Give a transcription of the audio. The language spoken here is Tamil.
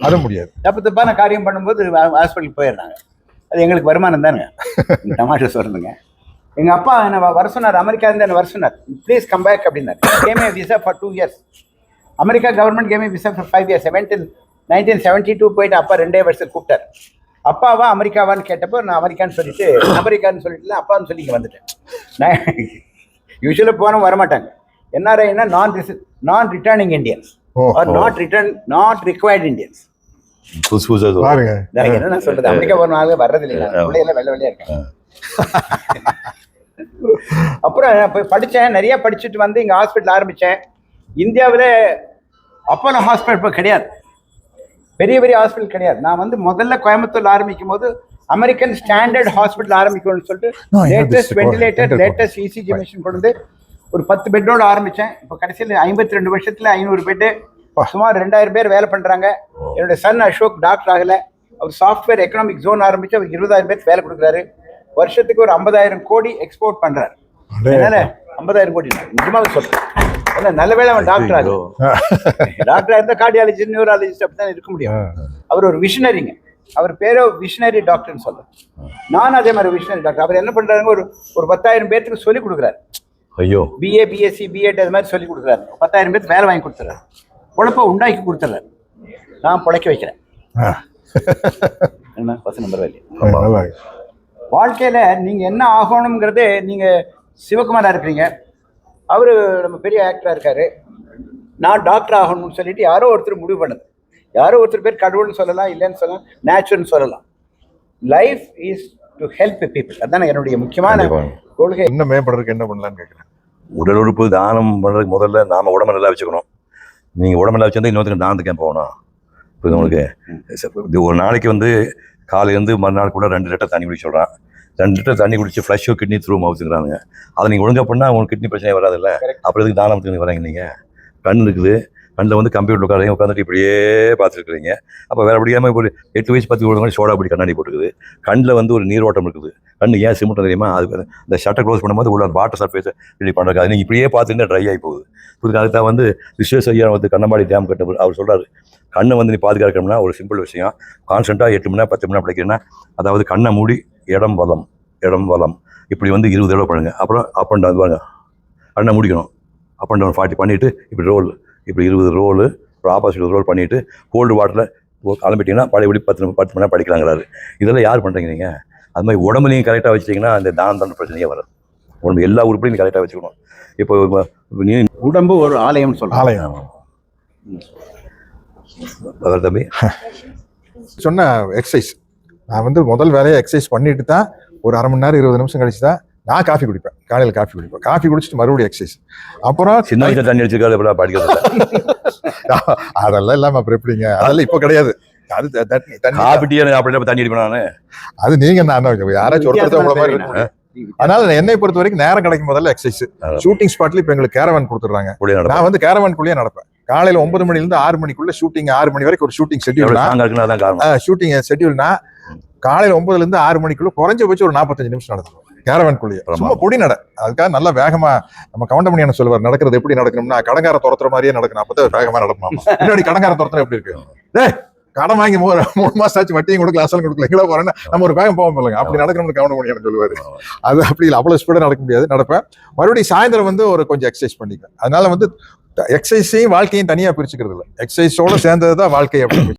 அது முடியாது. தப்பு தப்பான காரியம் பண்ணும்போது ஹாஸ்பிட்டலுக்கு போயிடுறாங்க. அது எங்களுக்கு வருமானம் தானே. தமாஷா சொல்றதுங்க. எங்க அப்பா என்ன வர சொன்னார், அமெரிக்கா இருந்து என்ன வர சொன்னார், ப்ளீஸ் கம் பேக் அப்படின்னாரு. Game A visa for 2 years. America government game A visa for 5 years. 1972 போயிட்டு அப்பா 2 வருஷம் கூப்பிட்டார். அப்பாவா அமெரிக்காவான்னு கேட்டப்போ நான் அமெரிக்கான்னு சொல்லிட்டு அமெரிக்கான்னு சொல்லிட்டு அப்பான்னு சொல்லி இங்கே வந்துட்டேன். நான் யூஸ்வலாக போனோம் வரமாட்டாங்க. என்ஆர்ஐன்னா நான் returning Indians are not required Indians. பாருங்க என்ன சொல்றது, அமெரிக்கா போனாலும் வர்றது இல்லை, பிள்ளையெல்லாம் வெள்ளை வெள்ளையா இருக்காங்க. அப்புறம் போய் படித்தேன், நிறைய படிச்சுட்டு வந்து இங்கே ஹாஸ்பிட்டல் ஆரம்பித்தேன். இந்தியாவில் அப்போலோ ஹாஸ்பிட்டல் இப்போ கிடையாது, பெரிய பெரிய ஹாஸ்பிட்டல் கிடையாது. நான் வந்து முதல்ல கோயம்புத்தூர்ல ஆரம்பிக்கும் போது அமெரிக்கன் ஸ்டாண்டர்ட் ஹாஸ்பிட்டல் ஆரம்பிக்கணும்னு சொல்லிட்டு latest ventilator, latest ECG machine கொண்டு வந்து ஒரு 10 பெட்டோடு ஆரம்பித்தேன். இப்போ கடைசியில் 52 வருஷத்தில் 500 பெட்டு, சுமார் 2000 பேர் வேலை பண்ணுறாங்க. என்னுடைய சன் அசோக் டாக்டர் ஆகலை, அவர் சாஃப்ட்வேர் எக்கனாமிக் ஜோன் ஆரம்பித்து அவர் 20,000 பேருக்கு வேலை கொடுக்குறாரு. வருஷத்துக்கு ஒரு 50,000 கோடி எக்ஸ்போர்ட் பண்ணுறாரு. அதனால 50,000 கோடி நிஜமாக சொல்கிறேன். ஏன்னா நல்ல வேலை அவன் டாக்டர் ஆகும். டாக்டராக இருந்தால் கார்டியாலஜிஸ்ட், நியூராலஜிஸ்ட் அப்படி தான் இருக்க முடியும். அவர் ஒரு விஷனரிங்க, அவர் பேரோ விஷனரி டாக்டர்னு சொல்கிறேன். நானும் அதே மாதிரி விஷனரி டாக்டர். அவர் என்ன பண்ணுறாருங்க, ஒரு 10,000 பேருக்கு சொல்லிக் கொடுக்குறாரு. ஐயோ, பிஏ, பிஎஸ்சி, பிஎட் அது மாதிரி சொல்லி கொடுக்குறாரு. 10,000 பேருக்கு வேலை வாங்கி கொடுத்துறாரு, பொழப்ப உண்டாக்கி கொடுத்துட்றாரு. நான் பிழைக்க வைக்கிறேன். என்ன பசங்க நம்பர் இல்லையா? வாழ்க்கையில் நீங்கள் என்ன ஆகணுங்கிறது, நீங்கள் சிவகுமாரா இருக்கிறீங்க, அவர் நம்ம பெரிய ஆக்டராக இருக்காரு. நான் டாக்டர் ஆகணும்னு சொல்லிட்டு யாரோ ஒருத்தர் முடிவு பண்ணது. யாரோ ஒருத்தர் பேர் கடவுள்னு சொல்லலாம், இல்லைன்னு சொல்லலாம், நேச்சுரல்னு சொல்லலாம். Life is to help people. அதுதான் என்னுடைய முக்கியமான கொள்கை. இன்னும் மேம்படுறதுக்கு என்ன பண்ணலான்னு கேட்குறேன். உடல் உறுப்பு தானம் பண்ணுறதுக்கு முதல்ல நாம் உடம்பு நல்லா வச்சுக்கணும். நீங்கள் உடம்பு நல்லா வச்சுருந்தா இன்னொருத்தருக்கு தானத்துக்கு போகணும். இப்போ உங்களுக்கு ஒரு நாளைக்கு வந்து காலையிலேருந்து மறுநாள் கூட 2 லிட்டர் தண்ணி குடிக்க சொல்கிறான். 2 லிட்டர் தண்ணி குடிச்சு ஃப்ளஷோ கிட்னி த்ரூ மவுத்துங்கிறாங்க. அதை நீங்கள் ஒழுங்காக பண்ணால் உங்களுக்கு கிட்னி பிரச்சனை வராதில்ல. அப்புறம் இதுக்கு தானத்துக்கு வராங்க. நீங்கள் கண் இருக்குது, கண்ணில் வந்து கம்ப்யூட்டர் உட்காந்துட்டு இப்படியே பார்த்துருக்குறீங்க. அப்போ வேறு படிக்காமல் இப்போ ஒரு 8 வயசு 10 மாதிரி சோடா அப்படி கண்ணாடி போட்டுக்குது. கண்ணில் வந்து ஒரு நீரோட்டம் இருக்குது. கண்ணு ஏன் சிமெண்ட் தெரியுமா? அது இந்த ஷட்டை க்ளோஸ் பண்ணும்போது உள்ள அந்த வாட்டர் சர்ஃபேஸை ரெடி பண்ணுறது. அது நீங்கள் இப்படியே பார்த்துட்டு ட்ரை ஆகி போகுது. இதுக்கு அதுக்கு தான் வந்து விஸ்வேஸ்வரய்யா வந்து கண்ணம்பாடி டேம் கட்ட அவர் சொல்கிறாரு, கண்ணை வந்து நீ பாதுகாக்கணும்னா ஒரு சிம்பிள் விஷயம், கான்ஸ்டண்ட்டாக 8 மணி நேரம் 10 மணி நேரம் படிக்கிறேன்னா, அதாவது கண்ணை மூடி இடம் வலம் இப்படி வந்து 20 தடவை பண்ணுங்க. அப்புறம் அப் அண்ட் டவுன் பாருங்க, கண்ணை முடிக்கணும், அப் அண்ட் டவுன் 40 பண்ணிவிட்டு இப்படி ரோல், இப்படி 20 ரோலு, ஒரு ஆப்போசிட் ரோல் பண்ணிவிட்டு கோல்டு வாட்டரில் கிளம்பிட்டிங்கன்னா பழையபடி 10 மணி நேரம் படிக்கலாங்கிறாரு. இதெல்லாம் யார் பண்ணுறீங்க நீங்கள்? அது மாதிரி உடம்பு நீங்கள் கரெக்டாக வச்சிட்டிங்கன்னா அந்த தான பிரச்சனையே வராது. உடம்பு எல்லா உறுப்பையும் நீங்கள் கரெக்டாக வச்சுக்கணும். இப்போ நீ உடம்பு ஒரு ஆலயம்னு சொல்ல ஆலயம் தம்பி சொன்ன எக்ஸசைஸ். நான் வந்து முதல் வேலையை எக்ஸசைஸ் பண்ணிட்டு தான் ஒரு அரை மணி நேரம் 20 நிமிஷம் கழிச்சு தான் நான் காஃபி குடிப்பேன். காலையில் காஃபி குடிப்பேன். காஃபி குடிச்சிட்டு மறுபடியும் எக்ஸசைஸ். அப்புறம் சின்ன வயசுல தண்ணி அடிச்சிருக்காது எப்படா படிக்கிறது? அதெல்லாம் இல்லாமல் அப்புறம் எப்படிங்க? அதெல்லாம் இப்போ கிடையாது. அது காஃபி டீ அப்படி தண்ணி அடிப்பேன் நான். அது நீங்க நான் யாராச்சும் ஒருத்தர் மாதிரி இருக்கு. அதனால என்னை பொறுத்த வரைக்கும் நேரம் கிடைக்கும் போதெல்லாம் எக்ஸசைஸ். ஷூட்டிங் ஸ்பாட்ல இப்ப எங்களுக்கு கேரவான் கொடுத்துறாங்க. நான் வந்து கேரவான்குள்ளேயே நடப்பேன். காலையில 9 மணிலிருந்து 6 மணிக்குள்ள ஷூட்டிங், 6 மணி வரைக்கும் ஒரு ஷூட்டிங் ஷெட்யூல்னா காலையில 9லிருந்து 6 மணிக்குள்ள குறைஞ்சபட்சம் ஒரு 45 நிமிஷம் நடக்கும் கேரவான்குள்ளேயே. சும்மா பொடி நட. அதுக்காக நல்லா வேகமா நம்ம கவுண்டமணியான சொல்லுவார், நடக்கிறது எப்படி நடக்கணும்னா கடங்கார துரத்துற மாதிரியே நடக்கணும். அப்பதான் வேகமா நடக்கணும். முன்னாடி கடங்கார துரத்துற எப்படி இருக்கு? கடன் வாங்கி 3 மாசம் ஆச்சு, வட்டியும் கொடுக்கல, அசலும் கொடுக்கல, எங்கே போறேன்னா நம்ம ஒரு வேகம் போவோம் இல்லைங்க. அப்படி நடக்கணும்னு கவுண்டமணியான சொல்லுவாரு. அது அப்படி இல்லை, அவ்வளவு ஸ்பீடா நடக்க முடியாது. நடப்பேன். மறுபடியும் சாயந்தரம் வந்து ஒரு கொஞ்சம் எக்ஸசைஸ் பண்ணிப்பேன். அதனால வந்து எக்ஸசைஸையும் வாழ்க்கையும் தனியா பிரிச்சுக்கிறது இல்லை. எக்ஸசைஸோட சேர்ந்ததுதான் வாழ்க்கை அப்படின்னு